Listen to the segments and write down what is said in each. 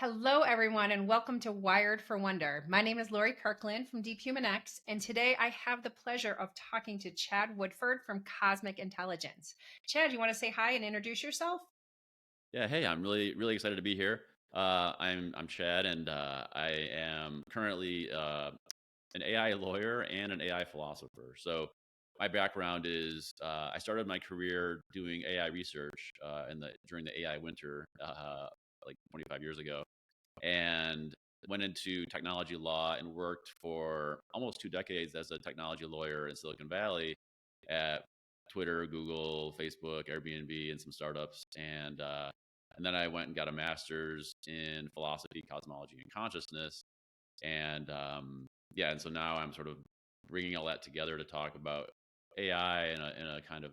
Hello, everyone, and welcome to Wired for Wonder. My name is Lori Kirkland from DeepHumanX, and today I have the pleasure of talking to Chad Woodford from Cosmic Intelligence. Chad, you want to say hi and introduce yourself? Yeah, hey, I'm really excited to be here. I'm Chad, and I am currently an AI lawyer and an AI philosopher. So my background is I started my career doing AI research during the AI winter like 25 years ago, and went into technology law and worked for almost 2 decades as a technology lawyer in Silicon Valley at Twitter, Google, Facebook, Airbnb, and some startups. And then I went and got a master's in philosophy, cosmology, and consciousness. And so now I'm sort of bringing all that together to talk about AI in a kind of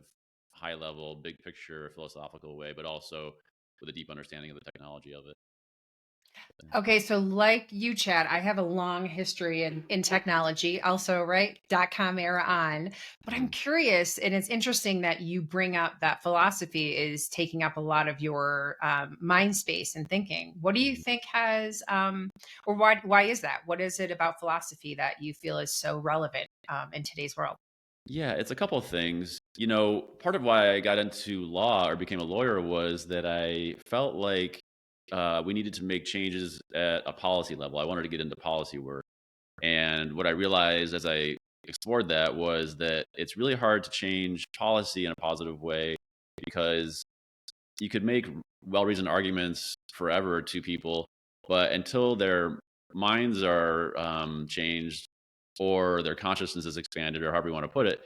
high level, big picture, philosophical way, but also with a deep understanding of the technology of it. Okay, so like you, Chad, I have a long history in technology, also, right? .com era on. But I'm Mhm. curious, and it's interesting that you bring up that philosophy is taking up a lot of your mind space and thinking. What do you Mhm. think or why is that? What is it about philosophy that you feel is so relevant in today's world? Yeah, it's a couple of things. Part of why I got into law or became a lawyer was that I felt like we needed to make changes at a policy level. I wanted to get into policy work. And what I realized as I explored that was that it's really hard to change policy in a positive way because you could make well-reasoned arguments forever to people, but until their minds are changed or their consciousness is expanded, or however you want to put it,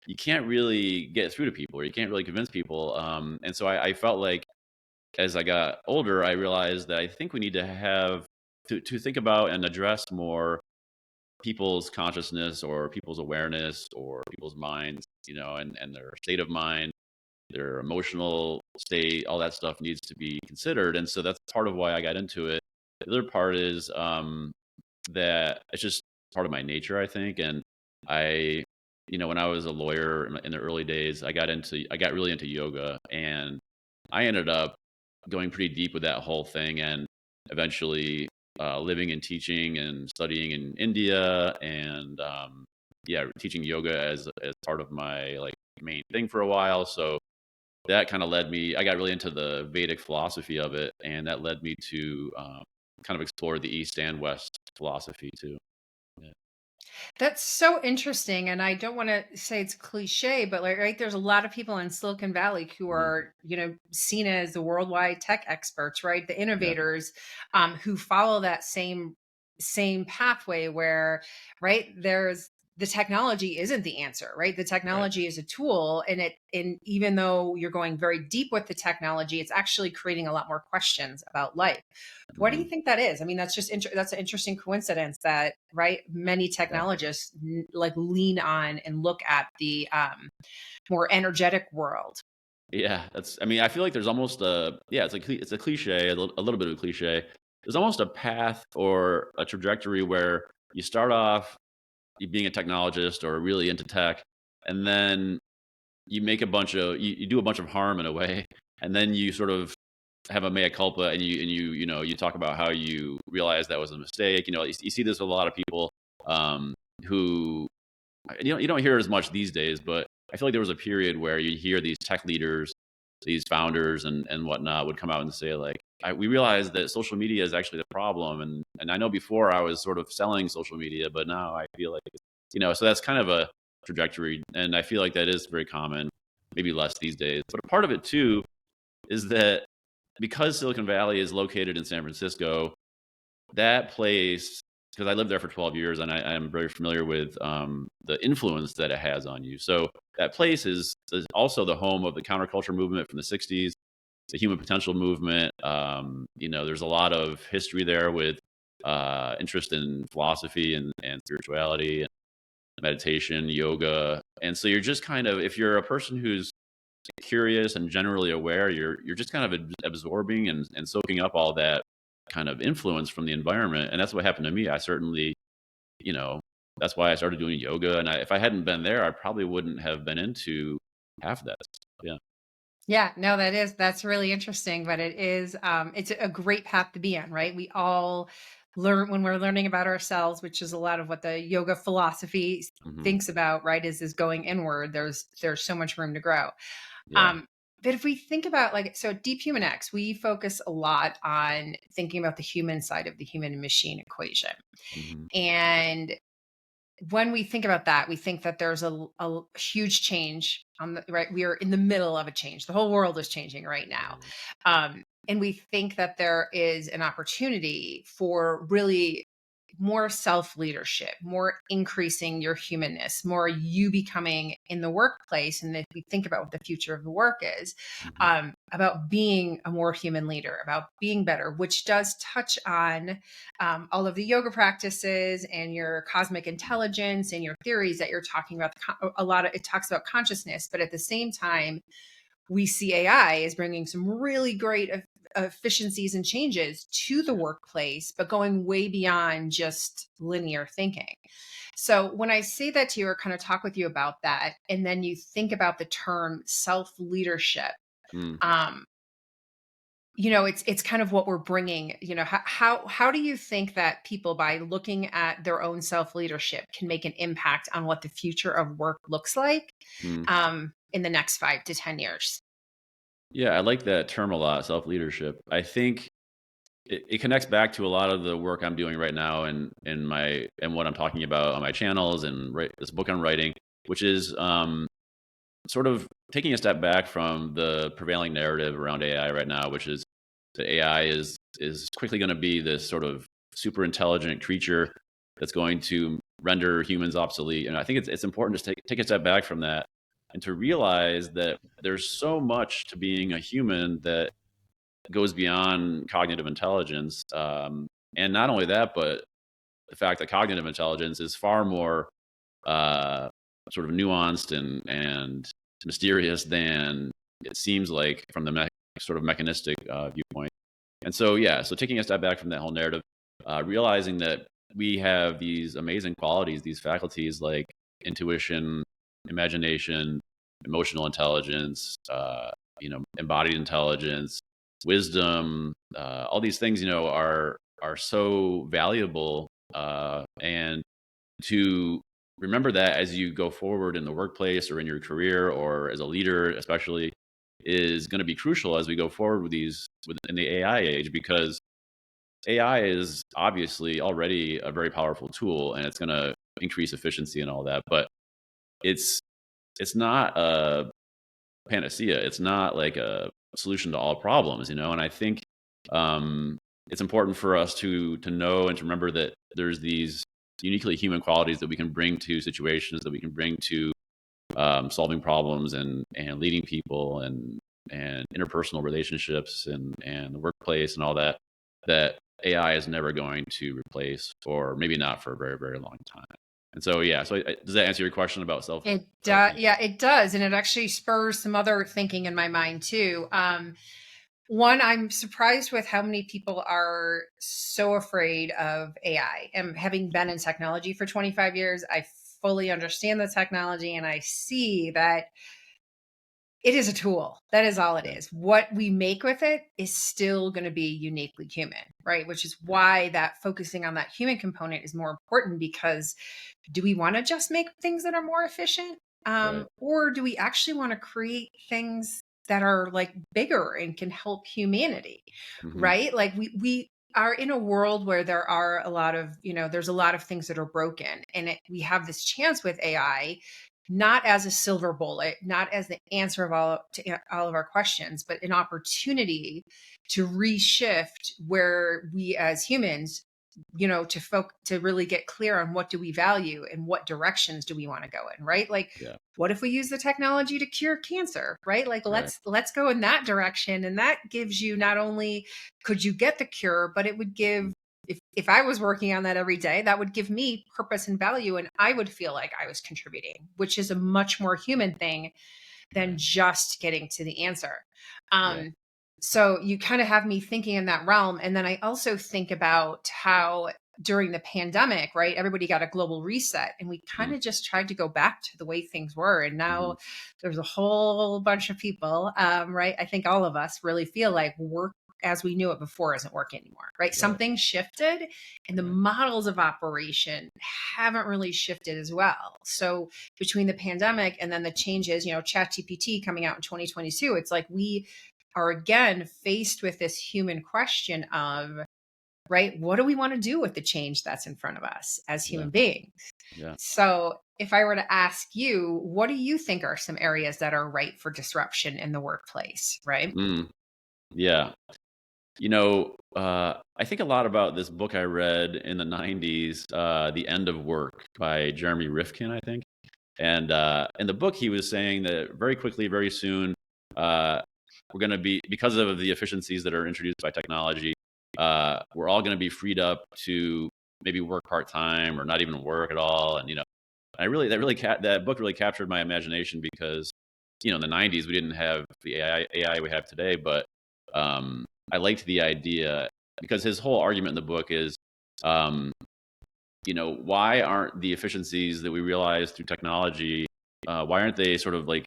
you can't really get through to people, or you can't really convince people. And so I felt like as I got older, I realized that I think we need to have to think about and address more people's consciousness or people's awareness or people's minds, and their state of mind, their emotional state, all that stuff needs to be considered. And so that's part of why I got into it. The other part is that it's just part of my nature, I think. And I, when I was a lawyer in the early days, I got really into yoga, and I ended up going pretty deep with that whole thing, and eventually living and teaching and studying in India, and yeah, teaching yoga as part of my like main thing for a while. So that kind of led me. I got really into the Vedic philosophy of it, and that led me to kind of explore the East and West philosophy too. Yeah. That's so interesting. And I don't want to say it's cliche, but like, right, there's a lot of people in Silicon Valley who Mhm. are, seen as the worldwide tech experts, right? The Yeah. innovators who follow that same pathway where, right, there's the technology isn't the answer, right? The Right. technology is a tool, and even though you're going very deep with the technology, it's actually creating a lot more questions about life. What do you Mhm. think that is? I mean, that's an interesting coincidence that, right, many Yeah. technologists like lean on and look at the more energetic world. Yeah. That's. I mean, I feel like there's almost a yeah. It's a cliche, a little bit of a cliche. There's almost a path or a trajectory where you start off you being a technologist or really into tech, and then you do a bunch of harm in a way, and then you sort of have a mea culpa, and you talk about how you realize that was a mistake. You see this with a lot of people um, who you don't hear it as much these days, but I feel like there was a period where you hear these tech leaders, these founders and whatnot would come out and say like, we realized that social media is actually the problem, and I know before I was sort of selling social media, but now I feel like so that's kind of a trajectory, and I feel like that is very common, maybe less these days. But a part of it too is that because Silicon Valley is located in San Francisco, that place, because I lived there for 12 years, and I am very familiar with the influence that it has on you. So that place is also the home of the counterculture movement from the 60s, the human potential movement. There's a lot of history there with interest in philosophy and spirituality and meditation, yoga. And so you're just kind of, if you're a person who's curious and generally aware, you're just kind of absorbing and soaking up all that kind of influence from the environment. And that's what happened to me. I certainly, you know, that's why I started doing yoga. And if I hadn't been there, I probably wouldn't have been into half of that stuff. Yeah. Yeah, no, that's really interesting, but it's a great path to be on, right? We all learn when we're learning about ourselves, which is a lot of what the yoga philosophy Hmm. thinks about, right? Is going inward. There's so much room to grow. Yeah. Um, but if we think about like so at DeepHumanX, we focus a lot on thinking about the human side of the human and machine equation. Hmm. And when we think about that, we think that there's a huge change on the right. We are in the middle of a change. The whole world is changing right now. Right. And we think that there is an opportunity for really more self leadership, more increasing your humanness, more you becoming in the workplace. And if we think about what the future of the work is, Hmm. about being a more human leader, about being better, which does touch on all of the yoga practices and your cosmic intelligence and your theories that you're talking about. A lot of it talks about consciousness, but at the same time, we see AI is bringing some really great efficiencies and changes to the Yeah. workplace, but going way beyond just linear thinking. So when I say that to you or kind of talk with you about that, and then you think about the term self leadership, Mm. um, it's kind of what we're bringing. How do you think that people, by looking at their own self leadership, can make an impact on what the future of work looks like Mm. in the next 5 to 10 years? Yeah, I like that term a lot, self leadership. I think it connects back to a lot of the work I'm doing right now and what I'm talking about on my channels and this book I'm writing, which is sort of taking a step back from the prevailing narrative around AI right now, which is that AI is quickly going to be this sort of super intelligent creature that's going to render humans obsolete. And I think it's important to take a step back from that and to realize that there's so much to being a human that goes beyond cognitive intelligence. And not only that, but the fact that cognitive intelligence is far more uh, sort of nuanced and mysterious than it seems like from the sort of mechanistic viewpoint. And so, yeah, so taking a step back from that whole narrative, realizing that we have these amazing qualities, these faculties like intuition, imagination, emotional intelligence, embodied intelligence, wisdom, all these things, are so valuable, and to remember that as you go forward in the workplace or in your career or as a leader, especially, is going to be crucial as we go forward in the AI age, because AI is obviously already a very powerful tool and it's going to increase efficiency and all that, but it's it's not a panacea. It's not like a solution to all problems, and I think um, it's important for us to know and to remember that there's these uniquely human qualities that we can bring to situations, that we can bring to solving problems and leading people and interpersonal relationships and the workplace and all that, that AI is never going to replace, or maybe not for a very, very long time. And so, yeah. So, does that answer your question about It self does. leadership? Yeah, it does. And it actually spurs some other thinking in my mind too. One, I'm surprised with how many people are so afraid of AI. And having been in technology for 25 years, I fully understand the technology and I see that it is a tool. That is all it Yeah. is. What we make with it is still going to be uniquely human, right? Which is why that focusing on that human component is more important, because do we want to just make things that are more efficient? Right. Or do we actually want to create things that are like bigger and can help humanity, Hmm. right? Like we are in a world where there are a lot of, there's a lot of things that are broken. And we have this chance with AI, not as a silver bullet, not as the answer of all of our questions, but an opportunity to reshift where we as humans, to really get clear on what do we value and what directions do we want to go in, right? Like, Yeah. what if we use the technology to cure cancer, right? Like, Right. let's go in that direction, and that gives you, not only could you get the cure, but it would give, if I was working on that every day, that would give me purpose and value, and I would feel like I was contributing, which is a much more human thing than Right. just getting to the answer. Yeah. So you kind of have me thinking in that realm. And then I also think about how during the pandemic, right, everybody got a global reset and we kind Mm, of just tried to go back to the way things were. And mhm. now there's a whole bunch of people, right? I think all of us really feel like work as we knew it before isn't working anymore, right? Right, Something shifted and the right. models of operation haven't really shifted as well. So between the pandemic and then the changes, ChatGPT coming out in 2022, it's like we are again faced with this human question of, right, what do we want to do with the change that's in front of us as Yeah, human beings? yeah. So, if I were to ask you, what do you think are some areas that are ripe for disruption in the workplace, right? Mm, yeah. I think a lot about this book I read in the 90s, The End of Work by Jeremy Rifkin, I think. And in the book, he was saying that very quickly, very soon, uh, we're going to be, because of the efficiencies that are introduced by technology, we're all going to be freed up to maybe work part time or not even work at all. And that book really captured my imagination because in the 90s we didn't have the AI we have today, but I liked the idea because his whole argument in the book is, um, why aren't the efficiencies that we realize through technology, why aren't they sort of like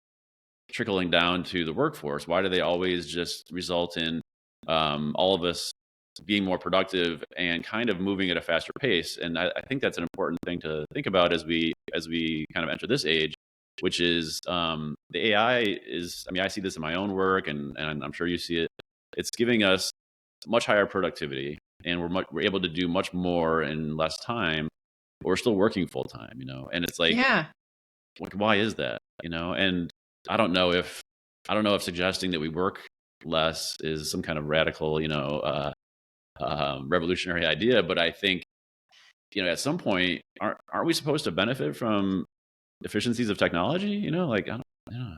trickling down to the workforce? Why do they always just result in all of us being more productive and kind of moving at a faster pace? And I think that's an important thing to think about as we kind of enter this age, which is the AI is. I mean, I see this in my own work, and I'm sure you see it. It's giving us much higher productivity, and we're able to do much more in less time. But we're still working full time, and it's Yeah. like, why is that? And I don't know if suggesting that we work less is some kind of radical, revolutionary idea. But I think, at some point, aren't we supposed to benefit from efficiencies of technology? Like, I don't know.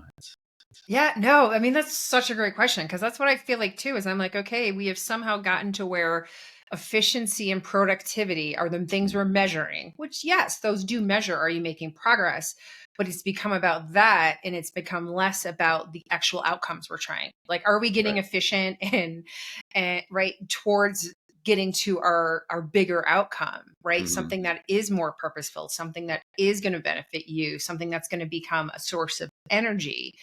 Yeah, no, I mean, that's such a great question because that's what I feel like too. Is I'm like, okay, we have somehow gotten to where efficiency and productivity are the things Mm, we're measuring, which, yes, those do measure, are you making progress? But it's become about that and it's become less about the actual outcomes we're trying. Like, are we getting right. efficient and right towards getting to our bigger outcome, right? Hmm. Something that is more purposeful, something that is going to benefit you, something that's going to become a source of energy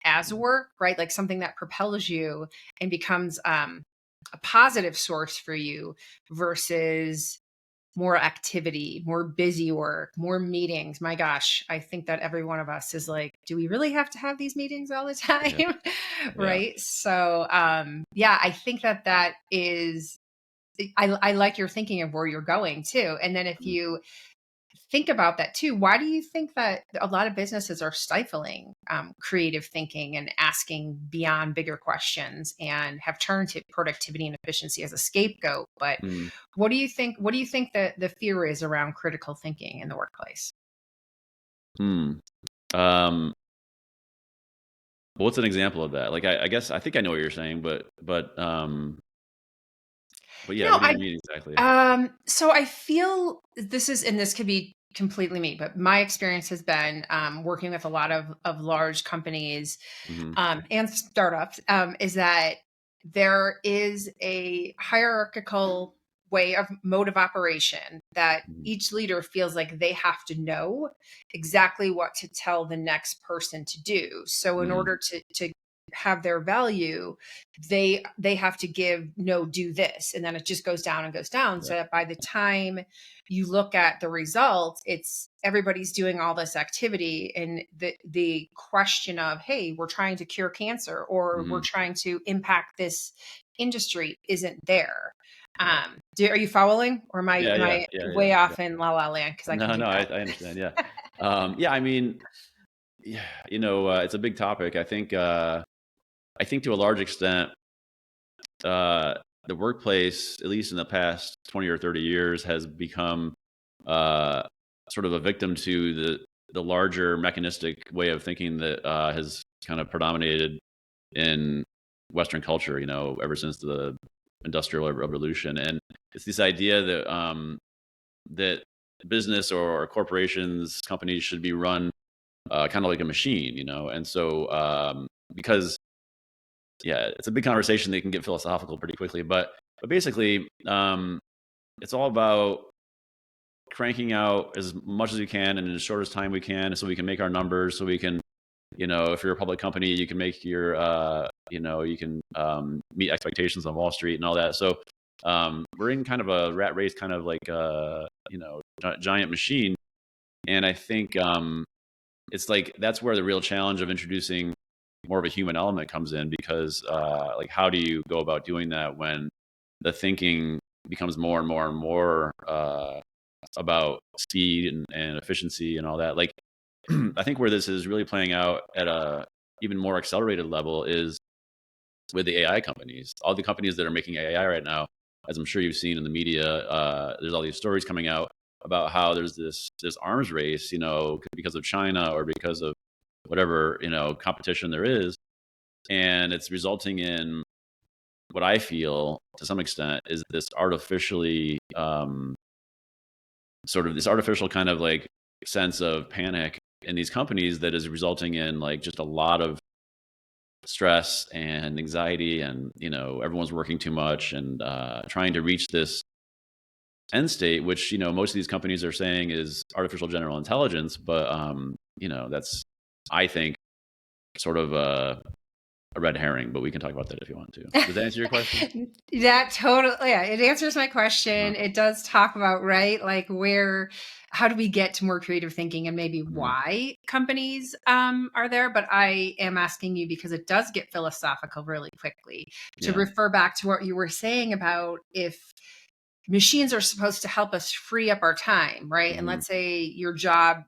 as Yeah. work, right? Like something that propels you and becomes a positive source for you versus more activity, more busy work, more meetings. My gosh, I think that every one of us is like, do we really have to have these meetings all the Yeah. time? Yeah. Right. So, yeah, I think that is, I like your thinking of where you're going too. And then if Mm. you think about that too. Why do you think that a lot of businesses are stifling creative thinking and asking beyond bigger questions and have turned to productivity and efficiency as a scapegoat? But Mm. what do you think? What do you think that the fear is around critical thinking in the workplace? Mm. Um, what's an example of that? Like, I guess I think I know what you're saying, but You yeah, know, what do you I mean exactly? so I feel this is, and this could be completely me, but my experience has been working with a lot of large companies Hmm. and startups, is that there is a hierarchical way of mode of operation that Hmm. each leader feels like they have to know exactly what to tell the next person to do. So in Hmm. order to have their value, they have to give, no, do this, and then it just goes down and goes down, so Right. that by the time you look at the results, it's everybody's doing all this activity and the question of, hey, we're trying to cure cancer or we're Hmm. trying to impact this industry isn't there. Right. Are you following, or am I Yeah. am Yeah. I Yeah. way Yeah. off Yeah. in la la land because I can No. do No. I, that? I understand. Yeah. Yeah. I mean, yeah. It's a big topic. I think to a large extent, uh, the workplace, at least in the past 20 or 30 years, has become uh, sort of a victim to the larger mechanistic way of thinking that has kind of predominated in Western culture, ever since the Industrial Revolution. And it's this idea that business or corporations, companies should be run kind of like a machine, and so because yeah, it's a big conversation that can get philosophical pretty quickly, but basically, it's all about cranking out as much as we can and in as short as time we can, so we can make our numbers, so we can, if you're a public company, you can make your, you can meet expectations on Wall Street and all that. So we're in kind of a rat race, kind of like giant machine, and I think it's like that's where the real challenge of introducing more of a human element comes in, because like, how do you go about doing that when the thinking becomes more and more and more about speed and efficiency and all that? Like, I think where this is really playing out at a even more accelerated level is with the AI companies. All the companies that are making AI right now, as I'm sure you've seen in the media, there's all these stories coming out about how there's this arms race, because of China or because of whatever competition there is, and it's resulting in what I feel to some extent is this artificially sort of this artificial kind of like sense of panic in these companies that is resulting in like just a lot of stress and anxiety, and everyone's working too much and trying to reach this end state, which most of these companies are saying is artificial general intelligence, but that's, I think, sort of a red herring, but we can talk about that if you want to. Does that answer your question? That totally, yeah, it answers my question. Uh-huh. It does talk about, right, like how do we get to more creative thinking and maybe Mhm. why companies are there. But I am asking you because it does get philosophical really quickly, to Yeah. refer back to what you were saying about if machines are supposed to help us free up our time, right? And Mhm. let's say your job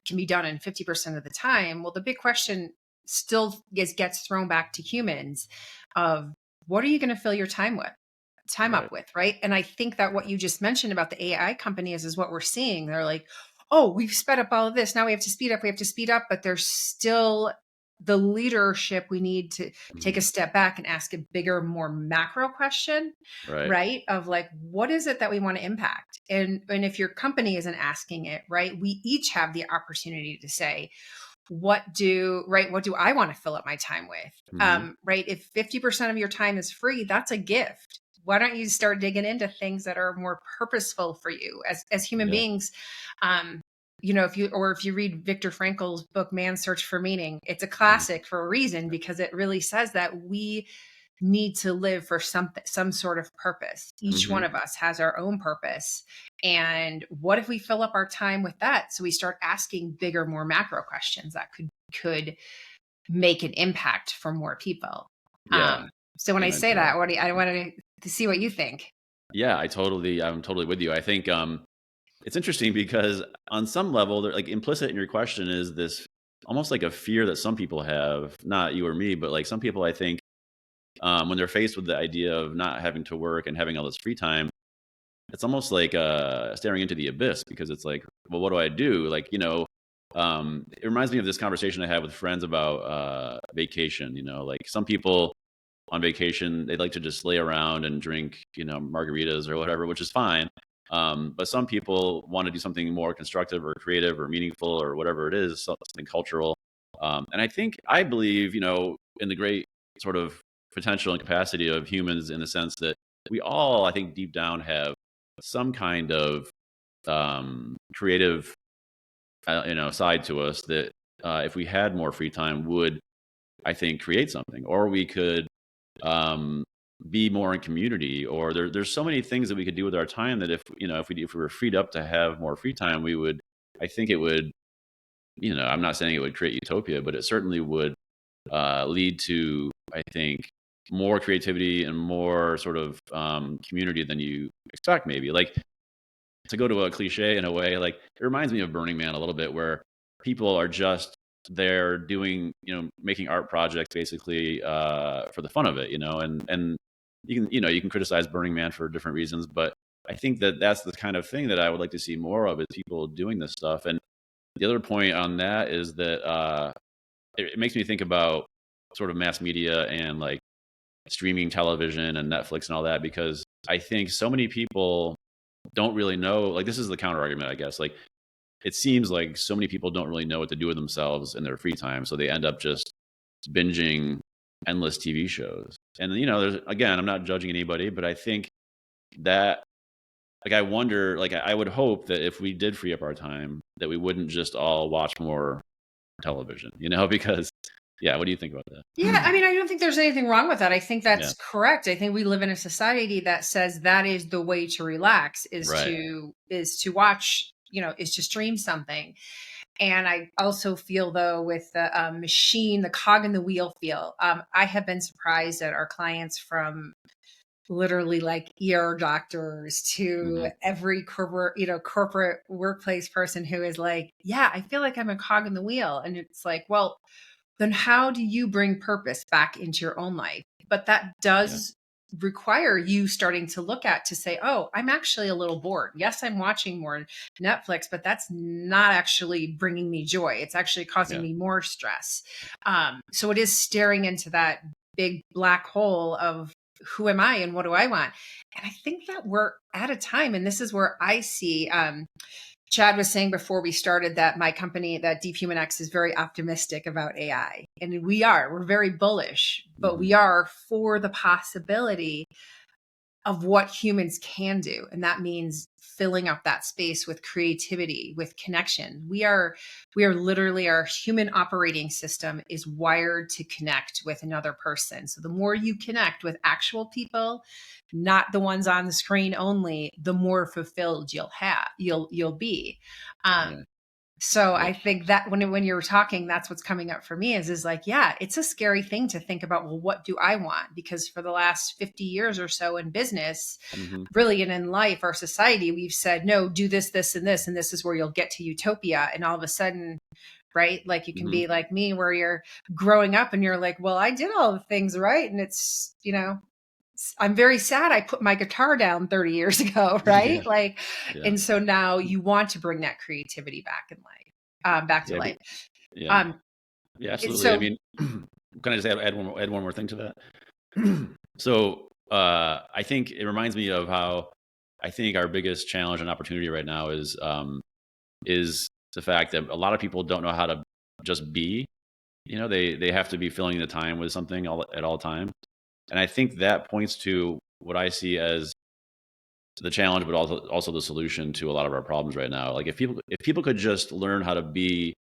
can be done in 50% of the time. Well, the big question still gets thrown back to humans of what are you going to fill your time Right. up with, right? And I think that what you just mentioned about the AI companies is what we're seeing. They're like, oh, we've sped up all of this. Now we have to speed up. We have to speed up. But there's still the leadership. We need to take Mhm. a step back and ask a bigger, more macro question, Right. right? Of like, what is it that we want to impact? And if your company isn't asking it, right, we each have the opportunity to say, what do I want to fill up my time with? Mhm. Right. If 50% of your time is free, that's a gift. Why don't you start digging into things that are more purposeful for you as human Yeah. beings? um if you read Viktor Frankl's book Man's Search for Meaning, it's a Mhm. classic for a reason, because it really says that we need to live for some sort of purpose. Each one Mhm. of us has our own purpose. And what if we fill up our time with that? So we start asking bigger, more macro questions that could make an impact for more people. Yeah. So when I Amen say to that. that, I wanted to see what you think. Yeah, I'm totally with you. I think it's interesting because on some level, like implicit in your question is this almost like a fear that some people have, not you or me, but like some people, I think, when they're faced with the idea of not having to work and having all this free time, it's almost like staring into the abyss, because it's like, well, what do I do? Like, it reminds me of this conversation I had with friends about vacation. Like some people on vacation, they like to just lay around and drink, margaritas or whatever, which is fine. But some people want to do something more constructive or creative or meaningful or whatever it is, something cultural. And I believe, in the great sort of potential and capacity of humans, in the sense that we all, I think, deep down have some kind of creative, side to us that if we had more free time would, I think, create something, or we could um, be more in community, or there's so many things that we could do with our time that if we were freed up to have more free time, we would, I think it would, I'm not saying it would create utopia, but it certainly would lead to, I think, more creativity and more sort of community than you expect, maybe. Like, to go to a cliche in a way, like it reminds me of Burning Man a little bit, where people are just there doing, making art projects basically for the fun of it, and you can criticize Burning Man for different reasons, but I think that that's the kind of thing that I would like to see more of, is people doing this stuff. And the other point on that is that it makes me think about sort of mass media and like streaming television and Netflix and all that, because I think so many people don't really know, like, this is the counter argument, I guess. Like, it seems like so many people don't really know what to do with themselves in their free time, so they end up just binging endless TV shows. And there's, again, I'm not judging anybody, but I think that like I wonder, like I would hope that if we did free up our time, that we wouldn't just all watch more television, because yeah, what do you think about Yeah, that? I mean, I don't think there's anything wrong with that. I think Yeah, that's correct. I think we live in a society that says that is the way to relax right. is to watch, is to stream something. And I also feel though with the machine, the cog in the wheel feel, I have been surprised at our clients from literally like ER doctors to Hmm. every corporate workplace person who is like, yeah, I feel like I'm a cog in the wheel. And it's like, well, then how do you bring purpose back into your own life? But that Yeah, does require you starting to look at to say, oh, I'm actually a little bored. Yes, I'm watching more Netflix, but that's not actually bringing me joy. It's actually causing yeah, me more stress. So it is staring into that big black hole of who am I and what do I want? And I think that we're at a time, and this is where I see Chad was saying before we started that my company, that DeepHumanX, is very optimistic about AI. And we're very bullish, but hmm, we are for the possibility of what humans can do. And that means filling up that space with creativity, with connection. We are literally, our human operating system is wired to connect with another person. So the more you connect with actual people, not the ones on the screen only, the more fulfilled you'll be. yeah, So yeah, I think that when you're talking, that's what's coming up for me is like, yeah, it's a scary thing to think about. Well, what do I want? Because for the last 50 years or so in business, hmm, really, and in life, our society, we've said, no, do this, this, and this is where you'll get to utopia. And all of a sudden, right? Like you can hmm, be like me where you're growing up and you're like, well, I did all the things right. And I'm very sad I put my guitar down 30 years ago, right? yeah, Like, yeah, and so now you want to bring that creativity back in life, back to yeah, life. yeah, Um, yeah, it's absolutely. I so mean, can I just add one more thing to that? So I think it reminds me of how I think our biggest challenge and opportunity right now is the fact that a lot of people don't know how to just be. They have to be filling the time with something at all times, and I think that points to what I see as the challenge, but also the solution to a lot of our problems right now. Like if people could just learn how to be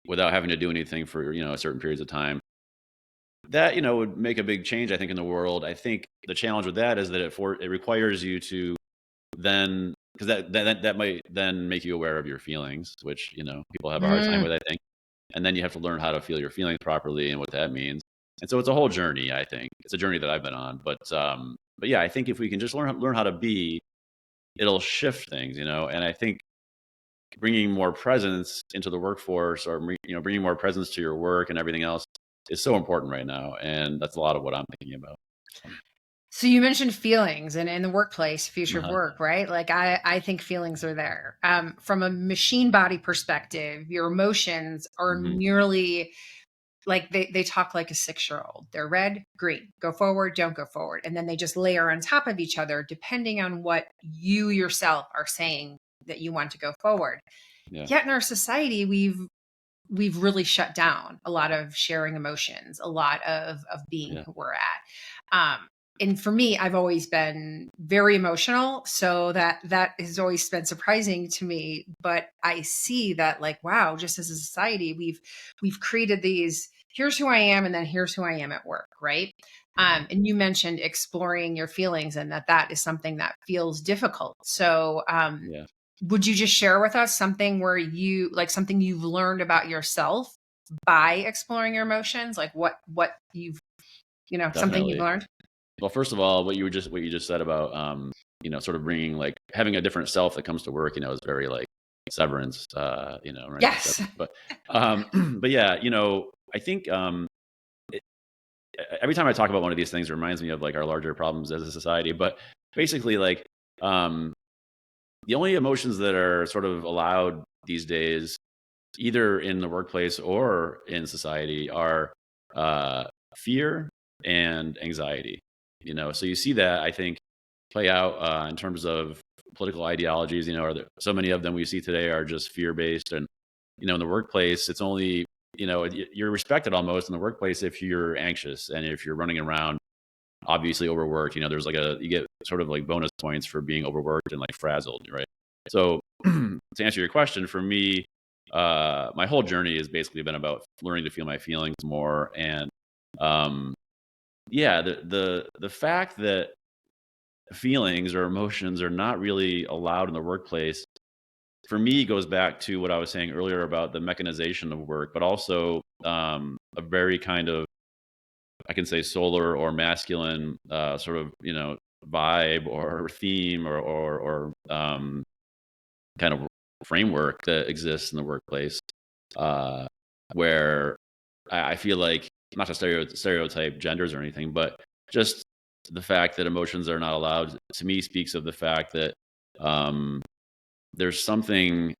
without having to do anything for certain periods of time, that would make a big change, I think, in the world. I think the challenge with that is that it requires you to then, because that might then make you aware of your feelings, which people have a hard time mm. with, I think. And then you have to learn how to feel your feelings properly and what that means. And so it's a whole journey. I think it's a journey that I've been on. But yeah, I think if we can just learn how to be, it'll shift things. And I think bringing more presence into the workforce, or bringing more presence to your work and everything else, is so important right now. And that's a lot of what I'm thinking about. So you mentioned feelings and in the workplace, future of Uh-huh. work, right? Like I think feelings are there. From a machine body perspective, your emotions are Hmm. merely like they talk like a 6-year old. They're red, green, go forward, don't go forward. And then they just layer on top of each other depending on what you yourself are saying that you want to go forward. Yeah, Yet in our society, we've really shut down a lot of sharing emotions, a lot of being yeah, who we're at. And for me, I've always been very emotional, so that has always been surprising to me. But I see that, like, wow, just as a society, we've created these. Here's who I am, and then here's who I am at work, right? right. And you mentioned exploring your feelings, and that is something that feels difficult. So, Yeah, would you just share with us something where something you've learned about yourself by exploring your emotions? Like what you've, something you've definitely. learned? Well, first of all, what you just said about sort of bringing, like, having a different self that comes to work, is very like Severance, reminds me of Yes. Severance. But yeah, I think it, every time I talk about one of these things, it reminds me of like our larger problems as a society. But basically, like, um, the only emotions that are sort of allowed these days, either in the workplace or in society, are uh, fear and anxiety. So you see that, I think, play out in terms of political ideologies. So many of them we see today are just fear based, and in the workplace, it's only you're respected almost in the workplace if you're anxious and if you're running around obviously overworked. There's like you get sort of like bonus points for being overworked and like frazzled, right? So to answer your question, for me, my whole journey has basically been about learning to feel my feelings more. And yeah, the fact that feelings or emotions are not really allowed in the workplace, for me, goes back to what I was saying earlier about the mechanization of work, but also a very kind of, I can say, solar or masculine sort of, vibe or theme or kind of framework that exists in the workplace, uh, where I feel like, not to stereotype genders or anything, but just the fact that emotions are not allowed, to me, speaks of the fact that um, there's something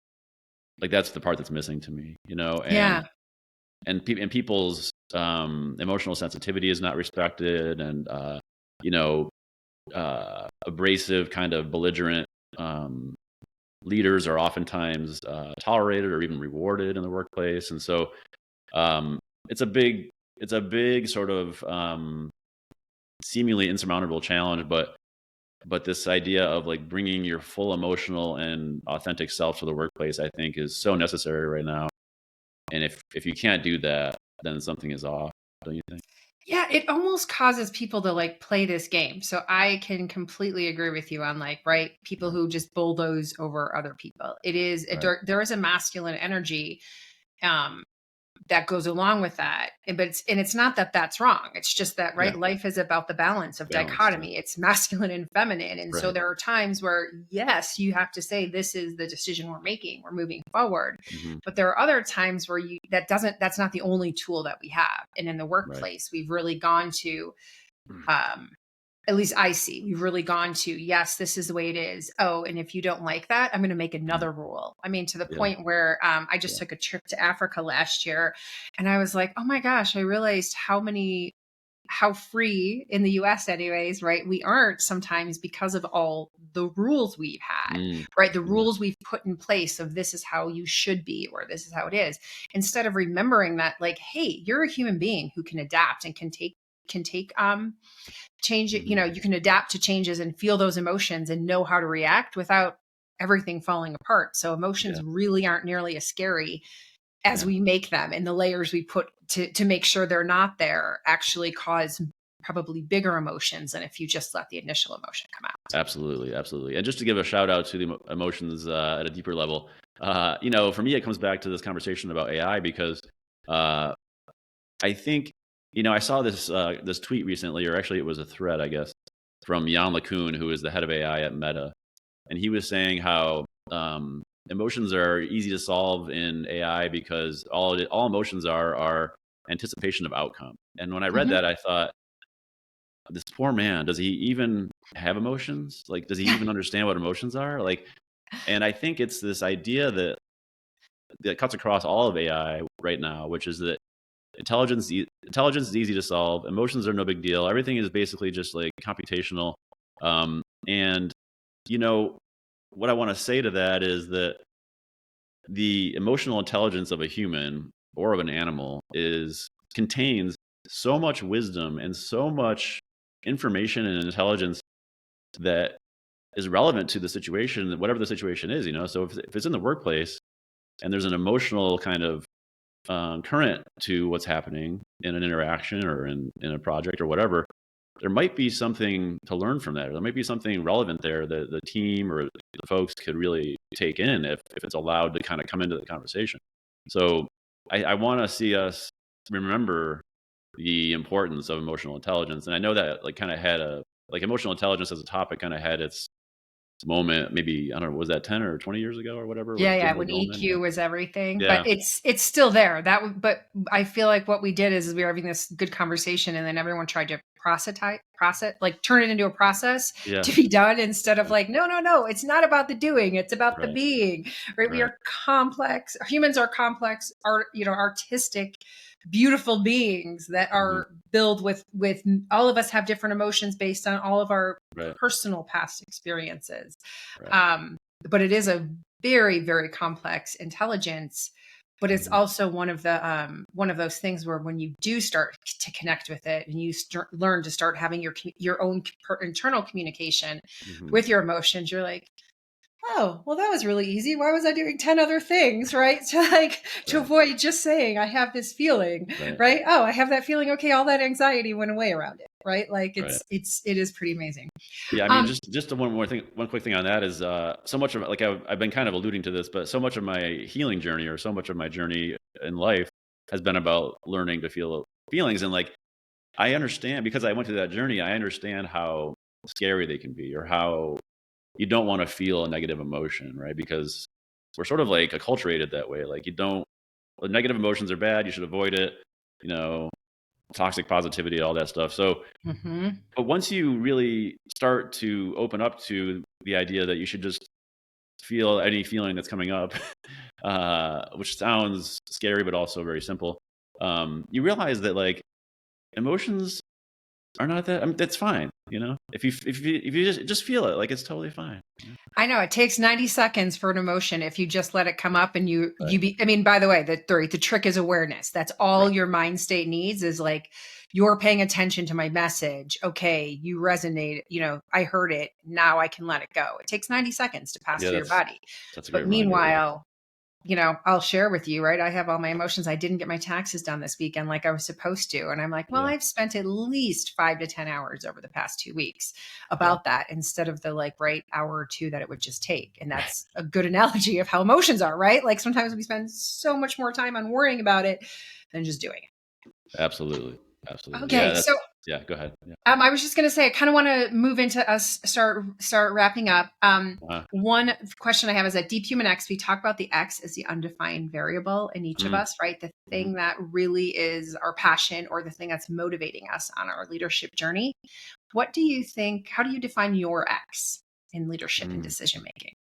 like, that's the part that's missing to me, Yeah. and people's emotional sensitivity is not respected, and you know abrasive, kind of belligerent leaders are oftentimes tolerated or even rewarded in the workplace. And so um, it's a big sort of seemingly insurmountable challenge, but this idea of like bringing your full emotional and authentic self to the workplace, I think, is so necessary right now. And if you can't do that, then something is off, don't you think? Yeah, it almost causes people to like play this game. So I can completely agree with you on like, right, people who just bulldoze over other people. It is Right. there is a masculine energy um that goes along with that. But it's not that that's wrong. It's just that, Yeah. right, life is about the balance of Balance. Yeah. dichotomy. It's masculine and feminine. And so Right. there are times where, yes, you have to say, this is the decision we're making. We're moving forward. Hmm. But there are other times where that's not the only tool that we have. And in the Right. workplace, we've really gone to, um, at least I see, we've really gone to, yes, this is the way it is. Oh, and if you don't like that, I'm going to make Mhm. another rule. I mean, to the Yeah. point where I just Yeah. took a trip to Africa last year, and I was like, oh my gosh, I realized how free in the US anyways, right? We aren't sometimes because of all the rules we've had, Mm. right? The Yeah. rules we've put in place of this is how you should be, or this is how it is. Instead of remembering that, like, hey, you're a human being who can adapt and can take change it, Mhm. you can adapt to changes and feel those emotions and know how to react without everything falling apart. So Yeah. emotions really aren't nearly as scary as Yeah. we make them, and the layers we put to make sure they're not there actually cause probably bigger emotions than if you just let the initial emotion come out. Absolutely. Absolutely. And just to give a shout out to the emotions at a deeper level, for me, it comes back to this conversation about AI, because uh, I think, I saw this tweet recently, or actually it was a thread, I guess, from Jan LeCun, who is the head of AI at Meta. And he was saying how emotions are easy to solve in AI because all emotions are anticipation of outcome. And when I read Mhm. that, I thought, this poor man, does he even have emotions? Like, does he even understand what emotions are? Like, and I think it's this idea that cuts across all of AI right now, which is that intelligence is easy to solve, emotions are no big deal. Everything is basically just like computational. And you know what I want to say to that is that the emotional intelligence of a human or of an animal is contains so much wisdom and so much information and intelligence that is relevant to the situation, whatever the situation is. So if it's in the workplace and there's an emotional kind of current to what's happening in an interaction or in a project or whatever, there might be something to learn from that. Or there might be something relevant there that the team or the folks could really take in if it's allowed to kind of come into the conversation. So I want to see us remember the importance of emotional intelligence. And I know that like kind of had a like emotional intelligence as a topic kind of had its moment, maybe, I don't know, was that 10 or 20 years ago or whatever, Yeah, with yeah, James when Goldman? Yeah. EQ was everything, but Yeah. it's still there. But I feel like what we did is we were having this good conversation, and then everyone tried to process, like turn it into a process Yeah. to be done, instead of Right. like, no, no, no, it's not about the doing, it's about the Right. being, right? We Right. are complex. Humans are complex, artistic, beautiful beings that Hmm. are built with all of us have different emotions based on all of our Right. personal past experiences. Right. Um, but it is a very, very complex intelligence. but it's also one of those things where when you do start to connect with it and you learn to start having your own internal communication Mhm. with your emotions, you're like, oh, well, that was really easy. Why was I doing 10 other things, right? To to Right. avoid just saying I have this feeling, Right. right? Oh, I have that feeling. Okay, all that anxiety went away around it, right? Like Right. it is pretty amazing. Yeah, I mean, Um, just one quick thing on that is so much of, like, I've been kind of alluding to this, but so much of my healing journey, or so much of my journey in life, has been about learning to feel feelings. And like, I understand, because I went through that journey, I understand how scary they can be, or how you don't want to feel a negative emotion, right? Because we're sort of like acculturated that way. Like, you don't, well, negative emotions are bad, you should avoid it, you know, toxic positivity, all that stuff. So, mhm. but once you really start to open up to the idea that you should just feel any feeling that's coming up, which sounds scary, but also very simple, you realize that, like, emotions are not that, I mean, that's fine. If you just feel it, like, it's totally fine. I know it takes 90 seconds for an emotion if you just let it come up and Right. I mean, by the way, the trick is awareness. That's all Right. your mind state needs is like, you're paying attention to my message. Okay, you resonate, I heard it. Now I can let it go. It takes 90 seconds to pass Yeah, through your body. that's a great But reminder. meanwhile, I'll share with you, right? I have all my emotions. I didn't get my taxes done this weekend like I was supposed to. And I'm like, well, Yeah. I've spent at least 5 to 10 hours over the past 2 weeks Yeah. about that instead of the like right hour or two that it would just take. And Right. that's a good analogy of how emotions are, right? Like sometimes we spend so much more time on worrying about it than just doing Absolutely. it. Absolutely. Yeah, Okay. So that's, yeah, go ahead. Yeah. I was just going to say, I kind of want to move into us start wrapping up. Uh, One question I have is at DeepHumanX, we talk about the X as the undefined variable in each of mm, us, right? The mhm, thing that really is our passion or the thing that's motivating us on our leadership journey. What do you think? How do you define your X in leadership and mm, decision making?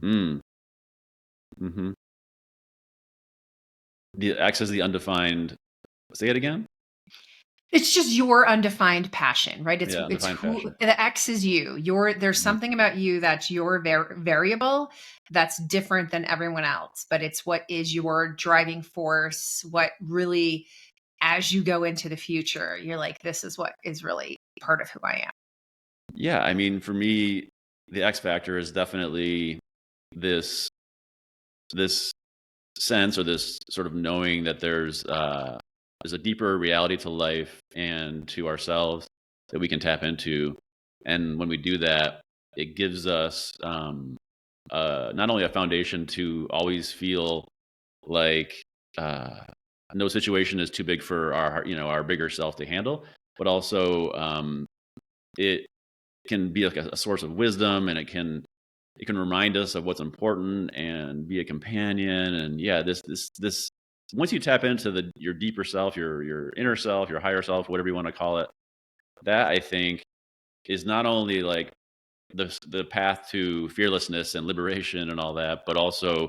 mm, mhm. The X is the undefined. Say it again. It's just your undefined passion, right? It's Yeah, it's undefined who passion. the X is you. There's Mhm. something about you that's your variable that's different than everyone else, but it's what is your driving force, what really as you go into the future, you're like, this is what is really part of who I am. Yeah, I mean, for me, the X factor is definitely this sense, or this sort of knowing that there's a deeper reality to life and to ourselves that we can tap into. And when we do that, it gives us not only a foundation to always feel like uh, no situation is too big for our bigger self to handle, but also it can be like a source of wisdom, and it can remind us of what's important and be a companion. And yeah, this once you tap into your deeper self, your inner self, your higher self, whatever you want to call it, that, I think, is not only like the path to fearlessness and liberation and all that, but also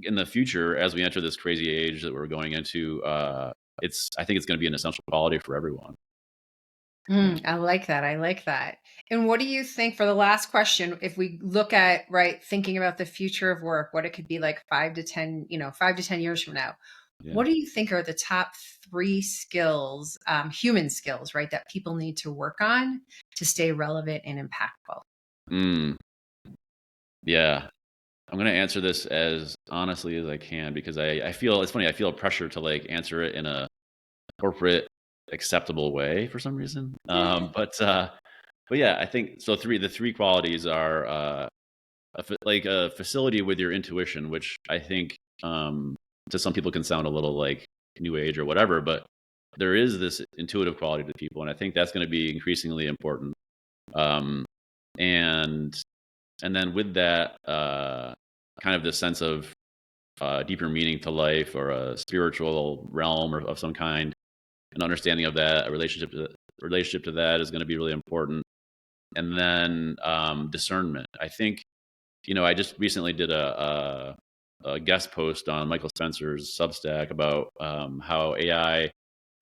in the future, as we enter this crazy age that we're going into, I think it's going to be an essential quality for everyone. Yeah. I like that. I like that. And what do you think for the last question, if we look at, right, thinking about the future of work, what it could be like 5 to 10, 5 to 10 years from now, Yeah. what do you think are the top three skills, human skills, right, that people need to work on to stay relevant and impactful? Mm, yeah. I'm going to answer this as honestly as I can, because I feel it's funny. I feel a pressure to like answer it in a corporate acceptable way for some reason. But yeah, I think so. The three qualities are like a facility with your intuition, which I think to some people can sound a little like new age or whatever, but there is this intuitive quality to people, and I think that's going to be increasingly important. Um, and and then with that, kind of this sense of deeper meaning to life, or a spiritual realm, or of some kind, an understanding of that, a relationship to that is going to be really important. And then discernment. I think, I just recently did a guest post on Michael Spencer's Substack about how AI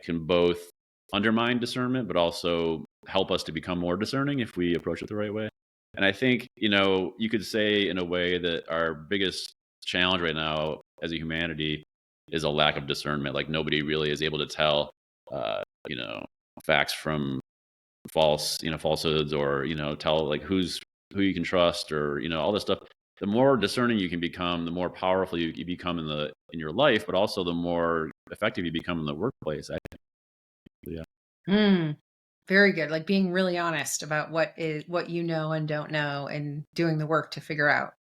can both undermine discernment, but also help us to become more discerning if we approach it the right way. And I think, you could say in a way that our biggest challenge right now as a humanity is a lack of discernment. Like nobody really is able to tell, you know, facts from falsehoods, or, tell like who you can trust, or, all this stuff. The more discerning you can become, the more powerful you become in your life, but also the more effective you become in the workplace. I think. Yeah. Very good. Like being really honest about what you know and don't know, and doing the work to figure out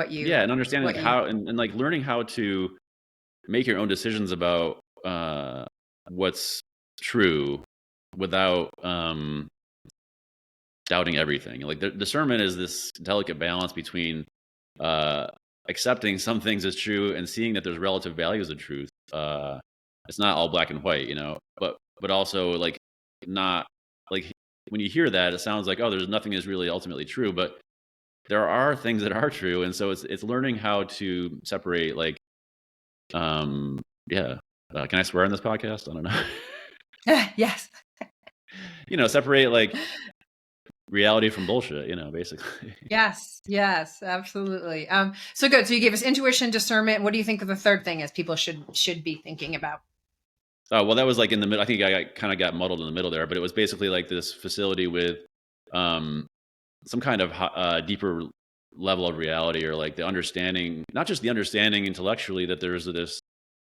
Yeah, and understanding like you how, and like learning how to make your own decisions about what's true without doubting everything. Like the discernment is this delicate balance between uh, accepting some things as true and seeing that there's relative values of truth. It's not all black and white, but also like not like when you hear that, it sounds like, oh, there's nothing is really ultimately true, but there are things that are true, and so it's learning how to separate like yeah. Can I swear on this podcast? I don't know. yes. Separate like reality from bullshit, basically. Yes, absolutely. So good. So you gave us intuition, discernment. What do you think of the third thing as people should be thinking about? Well, that was like in the middle. I think I kind of got muddled in the middle there, but it was basically like this facility with some kind of deeper level of reality, or like the understanding, not just the understanding intellectually that there's this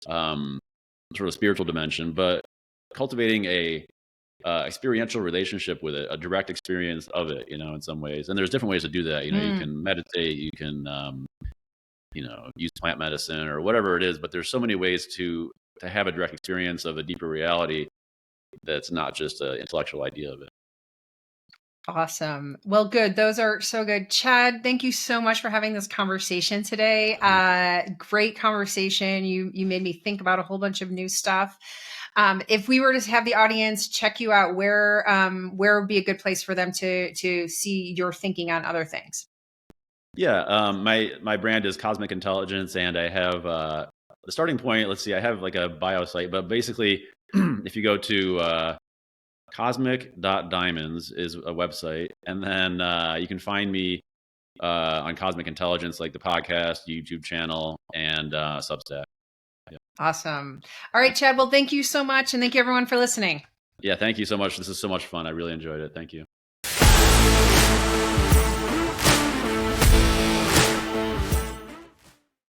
sort of spiritual dimension, but cultivating a experiential relationship with it, a direct experience of it, in some ways. And there's different ways to do that. You can meditate, you can, use plant medicine or whatever it is, but there's so many ways to have a direct experience of a deeper reality that's not just an intellectual idea of it. Awesome. Well, good. Those are so good. Chad, thank you so much for having this conversation today. Great conversation. You made me think about a whole bunch of new stuff. If we were to have the audience check you out, where would be a good place for them to see your thinking on other things? Yeah, my brand is Cosmic Intelligence, and I have the starting point. Let's see, I have like a bio site, but basically, if you go to cosmic.diamonds is a website, and then you can find me on Cosmic Intelligence, like the podcast, YouTube channel, and Substack. Yeah. Awesome. All right, Chad. Well, thank you so much, and thank you everyone for listening. Yeah, thank you so much. This is so much fun. I really enjoyed it. Thank you.